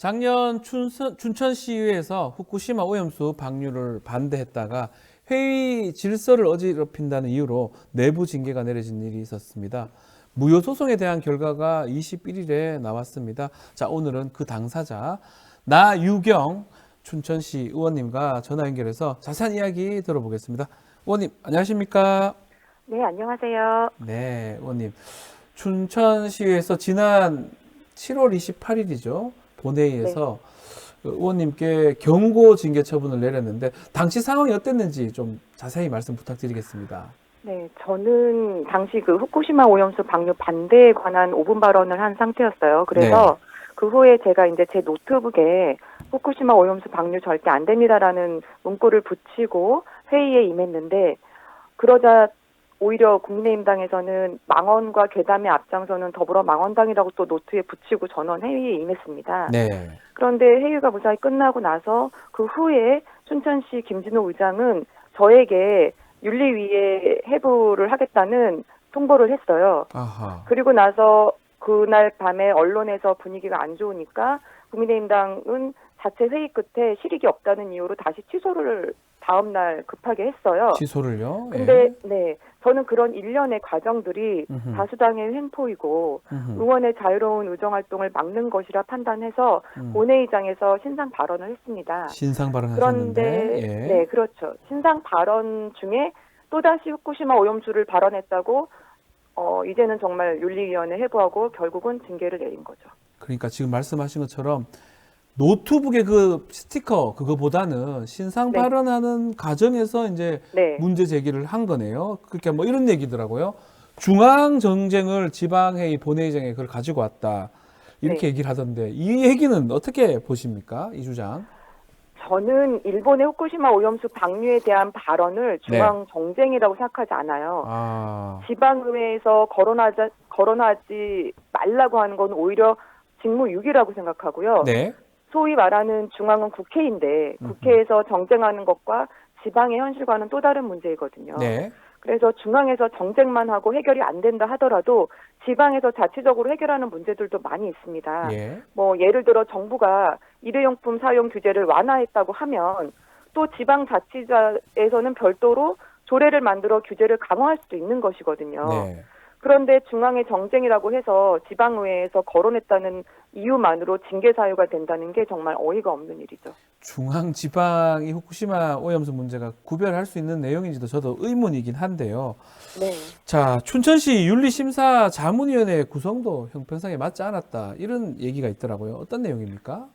작년 춘천시의회에서 후쿠시마 오염수 방류를 반대했다가 회의 질서를 어지럽힌다는 이유로 내부 징계가 내려진 일이 있었습니다. 무효 소송에 대한 결과가 21일에 나왔습니다. 자, 오늘은 그 당사자 나유경 춘천시 의원님과 전화 연결해서 자세한 이야기 들어보겠습니다. 의원님, 안녕하십니까? 네, 안녕하세요. 네, 의원님. 춘천시에서 지난 7월 28일이죠. 본회의에서 의원님께 경고 징계 처분을 내렸는데 당시 상황이 어땠는지 좀 자세히 말씀 부탁드리겠습니다. 네, 저는 당시 그 후쿠시마 오염수 방류 반대에 관한 5분 발언을 한 상태였어요. 그래서 그 후에 제가 이제 제 노트북에 후쿠시마 오염수 방류 절대 안 됩니다라는 문구를 붙이고 회의에 임했는데, 그러자 오히려 국민의힘당에서는 망언과 괴담에 앞장서는 더불어 망언당이라고 또 노트에 붙이고 전원 회의에 임했습니다. 네. 그런데 회의가 무사히 끝나고 나서 그 후에 춘천시 김진호 의장은 저에게 윤리위에 해부를 하겠다는 통보를 했어요. 아하. 그리고 나서 그날 밤에 언론에서 분위기가 안 좋으니까 국민의힘당은 자체 회의 끝에 실익이 없다는 이유로 다시 취소를 다음날 급하게 했어요. 취소를요? 근데 네, 저는 그런 일련의 과정들이 음흠. 다수당의 횡포이고 의원의 자유로운 의정활동을 막는 것이라 판단해서 음. 본회의장에서 신상 발언을 했습니다. 신상 그런데 발언하셨는데. 예. 네, 그렇죠. 신상 발언 중에 또다시 후쿠시마 오염수를 발언했다고 이제는 정말 윤리위원회 해부하고 결국은 징계를 내린 거죠. 그러니까 지금 말씀하신 것처럼 노트북의 그 스티커 그거보다는 신상 네. 발언하는 과정에서 이제 네. 문제 제기를 한 거네요. 그렇게 뭐 이런 얘기더라고요. 중앙 정쟁을 지방회의 본회의장에 그걸 가지고 왔다. 이렇게 네. 얘기를 하던데 이 얘기는 어떻게 보십니까? 이 주장. 저는 일본의 후쿠시마 오염수 방류에 대한 발언을 중앙 정쟁이라고 생각하지 않아요. 아. 지방의회에서 거론하지 말라고 하는 건 오히려 직무유기라고 생각하고요. 네. 소위 말하는 중앙은 국회인데 국회에서 정쟁하는 것과 지방의 현실과는 또 다른 문제이거든요. 네. 그래서 중앙에서 정쟁만 하고 해결이 안 된다 하더라도 지방에서 자체적으로 해결하는 문제들도 많이 있습니다. 예. 뭐 예를 들어 정부가 일회용품 사용 규제를 완화했다고 하면 또 지방자치제에서는 별도로 조례를 만들어 규제를 강화할 수도 있는 것이거든요. 네. 그런데 중앙의 정쟁이라고 해서 지방의회에서 거론했다는 이유만으로 징계 사유가 된다는 게 정말 어이가 없는 일이죠. 중앙 지방이 후쿠시마 오염수 문제가 구별할 수 있는 내용인지도 저도 의문이긴 한데요. 네. 자, 춘천시 윤리심사 자문위원회 구성도 형평성에 맞지 않았다. 이런 얘기가 있더라고요. 어떤 내용입니까?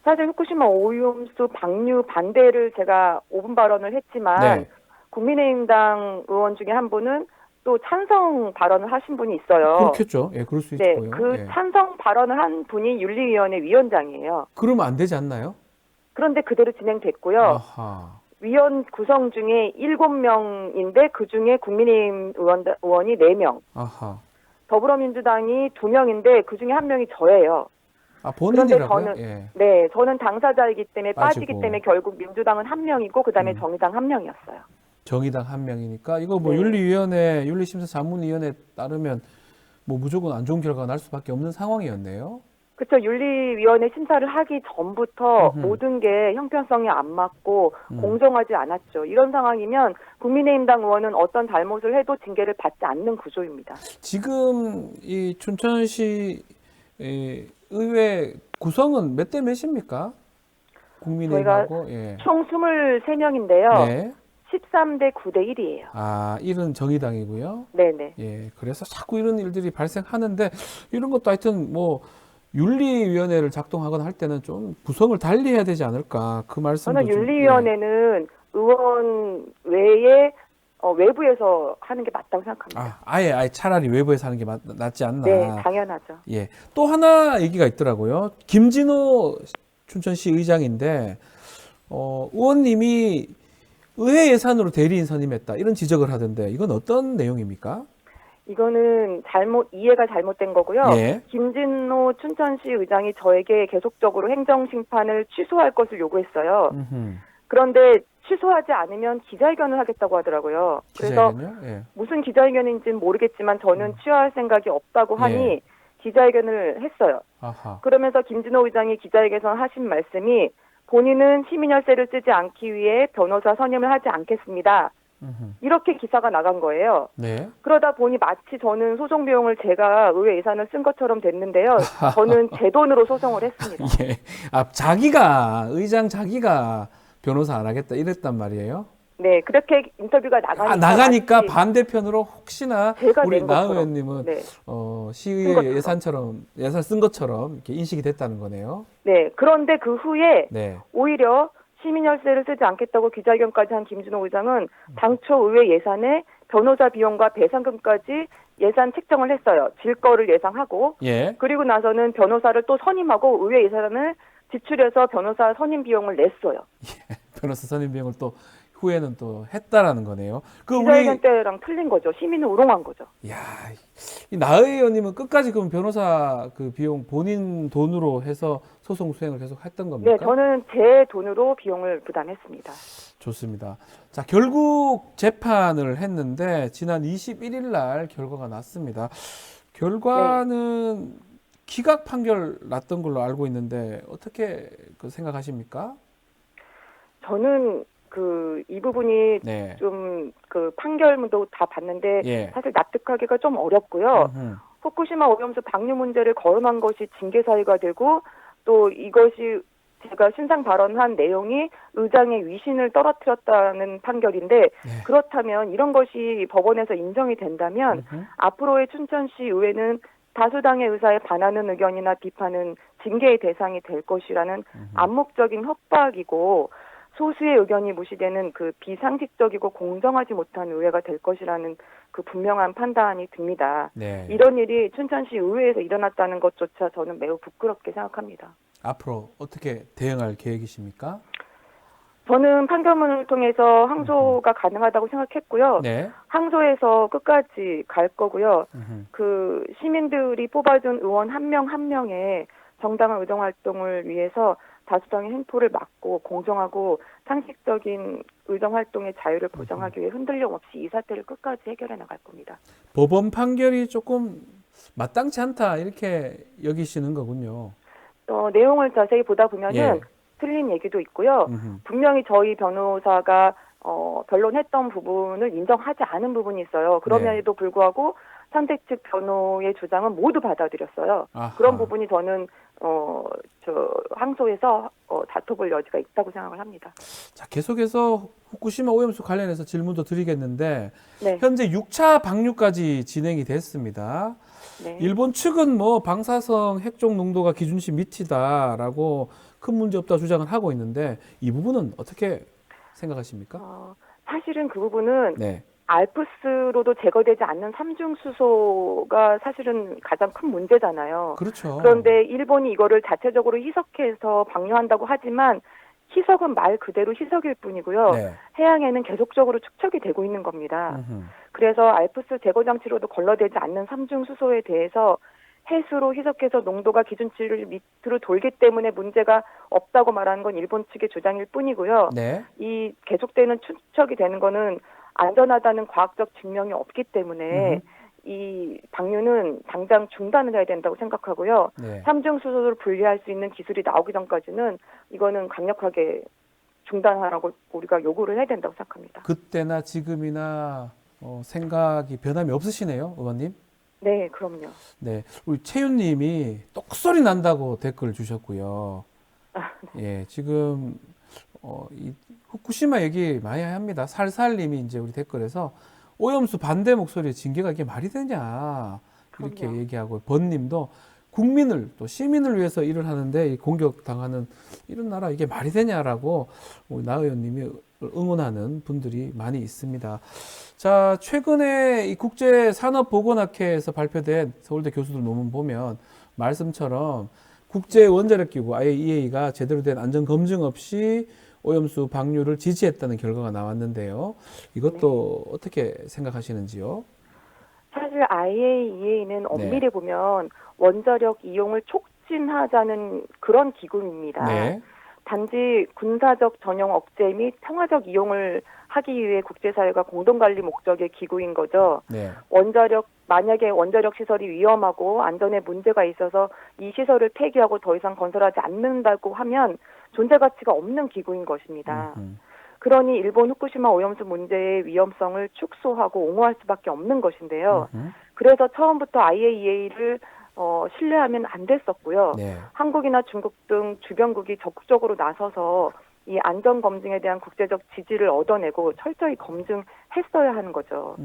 사실 후쿠시마 오염수 방류 반대를 제가 5분 발언을 했지만 네. 국민의힘당 의원 중에 한 분은 또 찬성 발언을 하신 분이 있어요. 그렇겠죠. 예, 그럴 수 네, 있고요. 그 예. 찬성 발언을 한 분이 윤리위원회 위원장이에요. 그러면 안 되지 않나요? 그런데 그대로 진행됐고요. 아하. 위원 구성 중에 7명인데 그중에 국민의힘 의원이 4명, 아하. 더불어민주당이 2명인데 그중에 1명이 저예요. 아, 그런데 본인이라고요? 저는 예. 네, 저는 당사자이기 때문에 빠지기 빠지고. 때문에 결국 민주당은 1명이고 그다음에 음. 정의당 1명이었어요. 정의당 1명이니까 이거 뭐 네. 윤리위원회, 윤리심사 자문위원회 따르면 뭐 무조건 안 좋은 결과가 날 수밖에 없는 상황이었네요. 그렇죠. 윤리위원회 심사를 하기 전부터 음흠. 모든 게 형평성이 안 맞고 음. 공정하지 않았죠. 이런 상황이면 국민의힘당 의원은 어떤 잘못을 해도 징계를 받지 않는 구조입니다. 지금 이 춘천시 의회 구성은 몇 대 몇입니까? 국민의힘하고 예. 총 23명인데요. 네. 13대 9대 1이에요. 아, 일은 정의당이고요. 네네. 예. 그래서 자꾸 이런 일들이 발생하는데 이런 것도 하여튼 뭐 윤리위원회를 작동하거나 할 때는 좀 구성을 달리 해야 되지 않을까 그 말씀도 저는 좀, 윤리위원회는 의원 외에 외부에서 하는 게 맞다고 생각합니다. 예. 아예 차라리 외부에서 하는 게 낫지 않나. 네, 당연하죠. 예. 또 하나 얘기가 있더라고요. 김진호 춘천시 의장인데 의원님이 의회 예산으로 대리인 선임했다 이런 지적을 하던데 이건 어떤 내용입니까? 이거는 이해가 잘못된 거고요. 예. 김진호 춘천시 의장이 저에게 계속적으로 행정심판을 취소할 것을 요구했어요. 음흠. 그런데 취소하지 않으면 기자회견을 하겠다고 하더라고요. 그래서 기자회견요? 예. 무슨 기자회견인지는 모르겠지만 저는 취하할 생각이 없다고 하니 예. 기자회견을 했어요. 아하. 그러면서 김진호 의장이 기자회견에서 하신 말씀이 본인은 시민열세를 쓰지 않기 위해 변호사 선임을 하지 않겠습니다. 음흠. 이렇게 기사가 나간 거예요. 네. 그러다 보니 마치 저는 소송 비용을 제가 의회 예산을 쓴 것처럼 됐는데요. 저는 제 돈으로 소송을 했습니다. 예. 아, 자기가 의장 자기가 변호사 안 하겠다 이랬단 말이에요. 네, 그렇게 인터뷰가 나가니까, 나가니까 마치 반대편으로 혹시나 제가 우리 낸 나 것처럼. 의원님은 네. 쓴 시의회 것처럼. 예산 쓴 것처럼 이렇게 인식이 됐다는 거네요. 네, 그런데 그 후에 네. 오히려 시민열세를 쓰지 않겠다고 기자회견까지 한 김진호 의장은 당초 의회 예산에 변호사 비용과 배상금까지 예산 책정을 했어요. 질 거를 예상하고. 예. 그리고 나서는 변호사를 또 선임하고 의회 예산을 지출해서 변호사 선임 비용을 냈어요. 변호사 선임 비용을 또 후에는 또 했다라는 거네요. 그 기자회견 때랑 틀린 거죠. 시민은 우롱한 거죠. 야, 이 나의 의원님은 끝까지 그럼 변호사 그 비용 본인 돈으로 해서 소송 수행을 계속 했던 겁니까? 네, 저는 제 돈으로 비용을 부담했습니다. 좋습니다. 자, 결국 재판을 했는데 지난 21일 날 결과가 났습니다. 결과는 기각 판결 났던 걸로 알고 있는데 어떻게 그 생각하십니까? 저는 이 부분이 네. 좀 판결문도 다 봤는데 예. 사실 납득하기가 좀 어렵고요. 음흠. 후쿠시마 오염수 방류 문제를 거론한 것이 징계 사유가 되고 또 이것이 제가 신상 발언한 내용이 의장의 위신을 떨어뜨렸다는 판결인데 네. 그렇다면 이런 것이 법원에서 인정이 된다면 음흠. 앞으로의 춘천시 의회는 다수당의 의사에 반하는 의견이나 비판은 징계의 대상이 될 것이라는 암묵적인 협박이고 소수의 의견이 무시되는 비상식적이고 공정하지 못한 의회가 될 것이라는 분명한 판단이 듭니다. 네. 이런 일이 춘천시 의회에서 일어났다는 것조차 저는 매우 부끄럽게 생각합니다. 앞으로 어떻게 대응할 계획이십니까? 저는 판결문을 통해서 항소가 가능하다고 생각했고요. 네. 항소에서 끝까지 갈 거고요. 음흠. 시민들이 뽑아준 의원 한 명 한 명의 정당한 의정활동을 위해서 다수당의 횡포를 막고 공정하고 상식적인 의정활동의 자유를 보장하기 위해 흔들림 없이 이 사태를 끝까지 해결해 나갈 겁니다. 법원 판결이 조금 마땅치 않다 이렇게 여기시는 거군요. 내용을 자세히 보다 보면은 예. 틀린 얘기도 있고요. 음흠. 분명히 저희 변호사가 변론했던 부분을 인정하지 않은 부분이 있어요. 그럼에도 불구하고 상대 측 변호의 주장은 모두 받아들였어요. 아하. 그런 부분이 저는 항소에서 다퉈볼 여지가 있다고 생각을 합니다. 자, 계속해서 후쿠시마 오염수 관련해서 질문도 드리겠는데 네. 현재 6차 방류까지 진행이 됐습니다. 네. 일본 측은 방사성 핵종 농도가 기준치 밑이다라고 큰 문제 없다 주장을 하고 있는데 이 부분은 어떻게 생각하십니까? 사실은 그 부분은 네. 알프스로도 제거되지 않는 삼중수소가 사실은 가장 큰 문제잖아요. 그렇죠. 그런데 일본이 이거를 자체적으로 희석해서 방류한다고 하지만 희석은 말 그대로 희석일 뿐이고요. 네. 해양에는 계속적으로 축적이 되고 있는 겁니다. 음흠. 그래서 알프스 제거 장치로도 걸러되지 않는 삼중수소에 대해서 해수로 희석해서 농도가 기준치를 밑으로 돌기 때문에 문제가 없다고 말하는 건 일본 측의 주장일 뿐이고요. 네. 이 계속되는 축적이 되는 거는 안전하다는 과학적 증명이 없기 때문에 이 방류는 당장 중단을 해야 된다고 생각하고요. 네. 삼중수소를 분리할 수 있는 기술이 나오기 전까지는 이거는 강력하게 중단하라고 우리가 요구를 해야 된다고 생각합니다. 그때나 지금이나 생각이 변함이 없으시네요, 의원님. 네, 그럼요. 네, 우리 채윤님이 똑소리 난다고 댓글 주셨고요. 예, 지금 이 후쿠시마 얘기 많이 합니다. 살살님이 이제 우리 댓글에서 오염수 반대 목소리에 징계가 이게 말이 되냐 이렇게 그럼요. 얘기하고 번님도 국민을 또 시민을 위해서 일을 하는데 이 공격당하는 이런 나라 이게 말이 되냐라고 우리 나 의원님이 응원하는 분들이 많이 있습니다. 자, 최근에 이 국제산업보건학회에서 발표된 서울대 교수들 논문 보면 말씀처럼 국제원자력기구 IAEA가 제대로 된 안전검증 없이 오염수 방류를 지지했다는 결과가 나왔는데요. 이것도 어떻게 생각하시는지요? 사실 IAEA는 엄밀히 보면 원자력 이용을 촉진하자는 그런 기구입니다. 네. 단지 군사적 전용 억제 및 평화적 이용을 하기 위해 국제사회가 공동관리 목적의 기구인 거죠. 네. 만약에 원자력 시설이 위험하고 안전에 문제가 있어서 이 시설을 폐기하고 더 이상 건설하지 않는다고 하면 존재 가치가 없는 기구인 것입니다. 그러니 일본 후쿠시마 오염수 문제의 위험성을 축소하고 옹호할 수밖에 없는 것인데요. 그래서 처음부터 IAEA를 신뢰하면 안 됐었고요. 네. 한국이나 중국 등 주변국이 적극적으로 나서서 이 안전 검증에 대한 국제적 지지를 얻어내고 철저히 검증했어야 하는 거죠.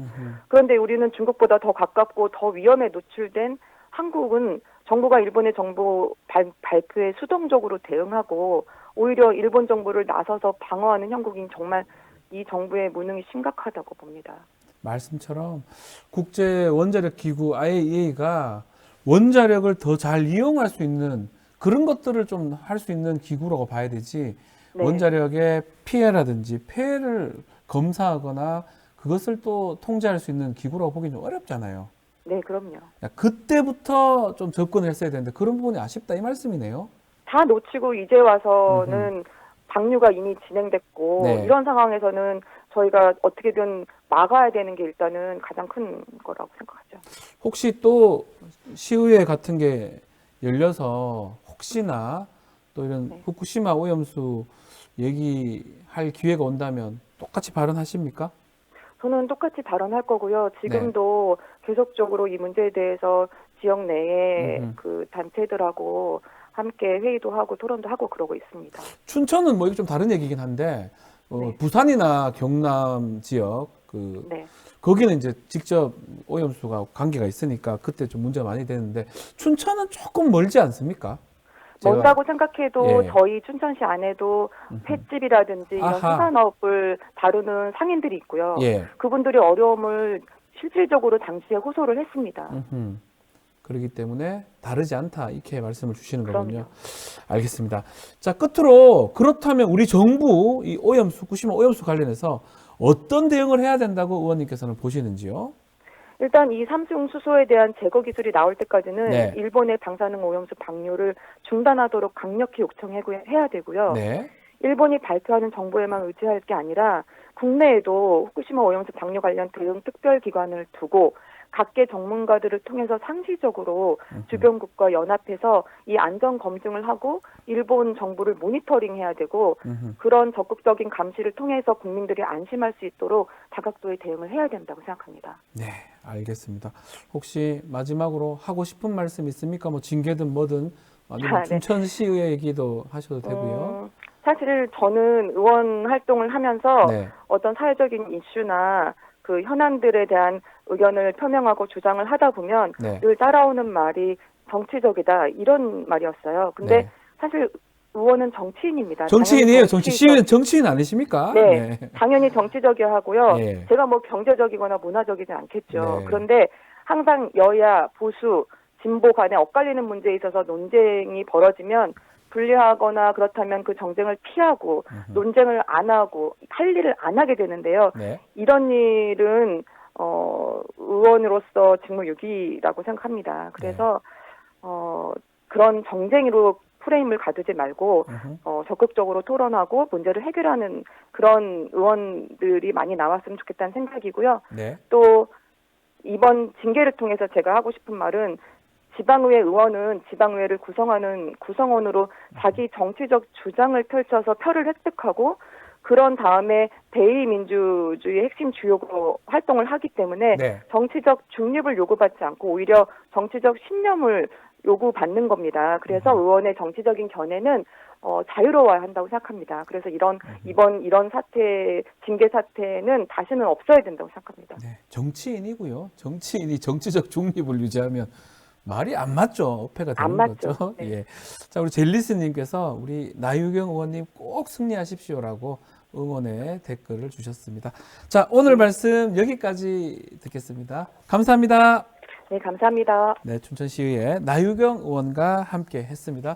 그런데 우리는 중국보다 더 가깝고 더 위험에 노출된 한국은 정부가 일본의 정부 발표에 수동적으로 대응하고 오히려 일본 정부를 나서서 방어하는 형국인 정말 이 정부의 무능이 심각하다고 봅니다. 말씀처럼 국제 원자력 기구 IAEA가 원자력을 더 잘 이용할 수 있는 그런 것들을 좀 할 수 있는 기구라고 봐야 되지. 네. 원자력의 피해라든지 폐해를 검사하거나 그것을 또 통제할 수 있는 기구라고 보기는 좀 어렵잖아요. 네, 그럼요. 그때부터 좀 접근을 했어야 되는데 그런 부분이 아쉽다 이 말씀이네요. 다 놓치고 이제 와서는 방류가 이미 진행됐고 네. 이런 상황에서는 저희가 어떻게든 막아야 되는 게 일단은 가장 큰 거라고 생각하죠. 혹시 또 시의회 같은 게 열려서 혹시나 또 이런 네. 후쿠시마 오염수 얘기할 기회가 온다면 똑같이 발언하십니까? 저는 똑같이 발언할 거고요. 지금도 계속적으로 이 문제에 대해서 지역 내에 그 단체들하고 함께 회의도 하고 토론도 하고 그러고 있습니다. 춘천은 뭐 이게 좀 다른 얘기긴 한데 네. 부산이나 경남 지역 네. 거기는 이제 직접 오염수가 관계가 있으니까 그때 좀 문제가 많이 되는데 춘천은 조금 멀지 않습니까? 먼다고 생각해도 예. 저희 춘천시 안에도 횟집이라든지 이런 아하. 수산업을 다루는 상인들이 있고요. 예. 그분들이 어려움을 실질적으로 당시에 호소를 했습니다. 그렇기 때문에 다르지 않다 이렇게 말씀을 주시는 거군요. 그럼요. 알겠습니다. 자, 끝으로 그렇다면 우리 정부 이 오염수 후쿠시마 오염수 관련해서 어떤 대응을 해야 된다고 의원님께서는 보시는지요? 일단 이 삼중 수소에 대한 제거 기술이 나올 때까지는 네. 일본의 방사능 오염수 방류를 중단하도록 강력히 요청해야 되고요. 네. 일본이 발표하는 정보에만 의지할 게 아니라 국내에도 후쿠시마 오염수 방류 관련 대응 특별기관을 두고 각계 전문가들을 통해서 상시적으로 주변국과 연합해서 이 안전 검증을 하고 일본 정부를 모니터링해야 되고 그런 적극적인 감시를 통해서 국민들이 안심할 수 있도록 다각도의 대응을 해야 된다고 생각합니다. 네, 알겠습니다. 혹시 마지막으로 하고 싶은 말씀 있습니까? 뭐 징계든 뭐든 아니면 네. 춘천시의 얘기도 하셔도 되고요. 사실 저는 의원 활동을 하면서 네. 어떤 사회적인 이슈나 그 현안들에 대한 의견을 표명하고 주장을 하다 보면 네. 늘 따라오는 말이 정치적이다 이런 말이었어요. 근데 네. 사실 의원은 정치인입니다. 정치인이에요. 당연히 시의회는 정치인 아니십니까? 네, 당연히 정치적이야 하고요. 예. 제가 뭐 경제적이거나 문화적이지 않겠죠. 네. 그런데 항상 여야, 보수, 진보 간에 엇갈리는 문제에 있어서 논쟁이 벌어지면 분리하거나 그렇다면 그 정쟁을 피하고 논쟁을 안 하고 할 일을 안 하게 되는데요. 네. 이런 일은 의원으로서 직무유기라고 생각합니다. 그래서 그런 정쟁으로 프레임을 가두지 말고 적극적으로 토론하고 문제를 해결하는 그런 의원들이 많이 나왔으면 좋겠다는 생각이고요. 네. 또 이번 징계를 통해서 제가 하고 싶은 말은 지방의회 의원은 지방의회를 구성하는 구성원으로 자기 정치적 주장을 펼쳐서 표를 획득하고 그런 다음에 대의민주주의의 핵심 주역으로 활동을 하기 때문에 네. 정치적 중립을 요구받지 않고 오히려 정치적 신념을 요구받는 겁니다. 그래서 의원의 정치적인 견해는 자유로워야 한다고 생각합니다. 그래서 이번 이런 사태, 징계 사태는 다시는 없어야 된다고 생각합니다. 네. 정치인이고요. 정치인이 정치적 중립을 유지하면 말이 안 맞죠. 어폐가 되는 안 맞죠. 거죠. 네. 예. 자, 우리 젤리스님께서 우리 나유경 의원님 꼭 승리하십시오라고 응원의 댓글을 주셨습니다. 자, 오늘 말씀 여기까지 듣겠습니다. 감사합니다. 네, 감사합니다. 네, 춘천시의회 나유경 의원과 함께 했습니다.